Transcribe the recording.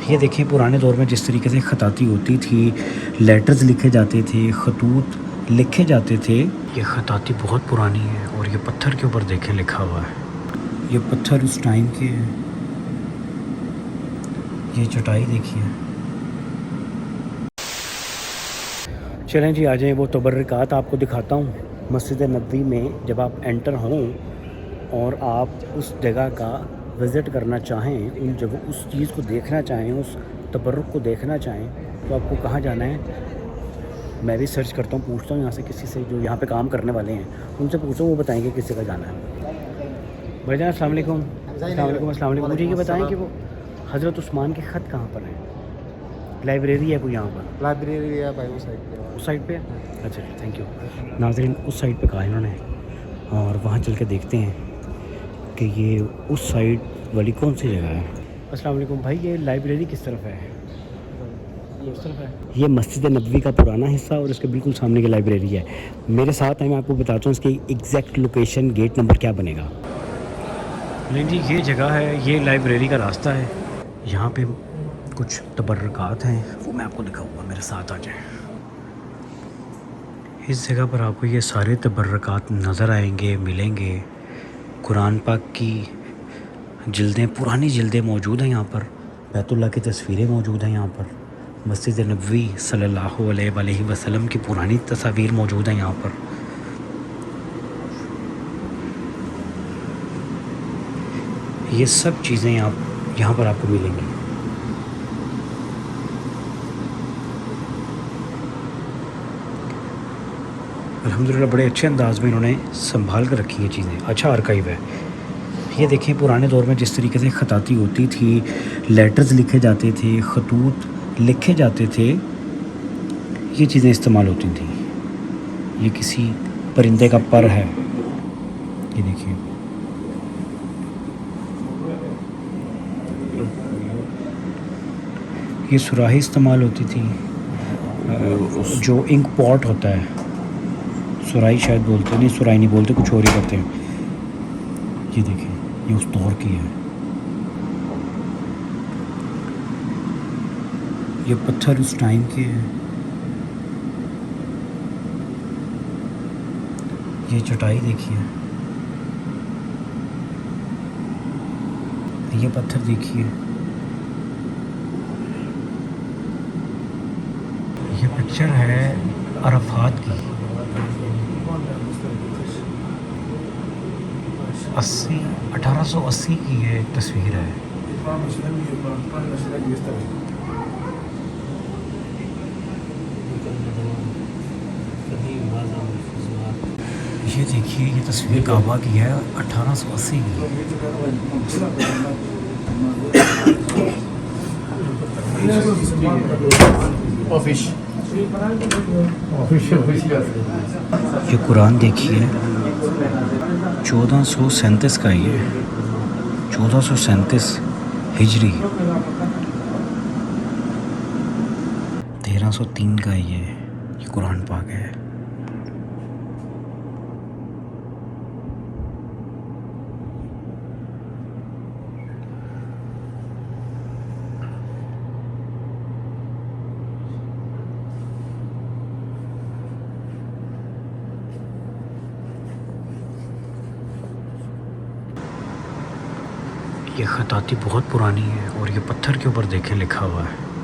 ये देखिए पुराने दौर में जिस तरीके से ख़ताती होती थी, लेटर्स लिखे जाते थे, खतूत लिखे जाते थे। ये ख़ताती बहुत पुरानी है और ये पत्थर के ऊपर देखें लिखा हुआ है। ये पत्थर उस टाइम के हैं। ये चटाई देखिए। चलें जी, आ जाएँ। वो तबर्रकात आपको दिखाता हूँ। मस्जिद नबवी में जब आप एंटर हों और आप उस जगह का विज़िट करना चाहें, उन जगह उस चीज़ को देखना चाहें, उस तबर्रुक को देखना चाहें, तो आपको कहाँ जाना है? मैं भी सर्च करता हूँ, पूछता हूँ यहाँ से किसी से जो यहाँ पे काम करने वाले हैं, उनसे पूछो, वो बताएंगे किस जगह जाना है। भाईजान अस्सलाम वालेकुम। अस्सलाम वालेकुम। मुझे ये बताएं कि वो हज़रत उस्मान के ख़त कहाँ पर हैं? लाइब्रेरी है कोई यहाँ पर? लाइब्रेरी है भाई, उस साइड पे। उस साइड पे? अच्छा, थैंक यू। नाज़रीन, उस साइड पे कहा इन्होंने, और वहाँ चल के देखते हैं कि ये उस साइड वाली कौन सी जगह है। अस्सलाम वालेकुम भाई, ये लाइब्रेरी किस तरफ है? ये उस तरफ है। ये मस्जिद नबवी का पुराना हिस्सा और इसके बिल्कुल सामने की लाइब्रेरी है। मेरे साथ है, मैं आपको बताता हूँ इसकी एग्जैक्ट लोकेशन, गेट नंबर क्या बनेगा। नहीं जी, ये जगह है, ये लाइब्रेरी का रास्ता है। यहाँ पे कुछ तबर्रकात हैं, वो मैं आपको दिखाऊंगा, मेरे साथ आ जाएं। इस जगह पर आपको ये सारे तबर्रकात नज़र आएंगे, मिलेंगे। कुरान पाक की जिल्दें, पुरानी जिल्दें मौजूद हैं यहाँ पर। बैतुल्लाह की तस्वीरें मौजूद हैं यहाँ पर। मस्जिद नबवी सल्लल्लाहु अलैहि वसल्लम की पुरानी तस्वीर मौजूद हैं यहाँ पर। ये सब चीज़ें यहाँ पर आपको मिलेंगी। अल्हम्दुलिल्लाह बड़े अच्छे अंदाज में इन्होंने संभाल कर रखी ये चीज़ें। अच्छा आर्काइव है। ये देखें पुराने दौर में जिस तरीके से ख़ताती होती थी, लेटर्स लिखे जाते थे, खतूत लिखे जाते थे, ये चीज़ें इस्तेमाल होती थी। ये किसी परिंदे का पर है, ये देखिए। ये सुराही इस्तेमाल होती थी, जो इंक पॉट होता है, सुराही शायद बोलते नहीं, सुराही नहीं बोलते, कुछ और ही करते हैं। ये देखिए, ये उस दौर की है। ये पत्थर उस टाइम के हैं। ये चटाई देखिए। ये पत्थर देखिए। ये पिक्चर है अरफात की। 1880 की ये तस्वीर है। ये देखिए, ये तस्वीर काबा की है, 1880 की। ये कुरान देखिए, 1437 का, ये 1437 हिजरी, 1303 का ये कुरान पाक है। ये ख़ताती बहुत पुरानी है और ये पत्थर के ऊपर देखें लिखा हुआ है।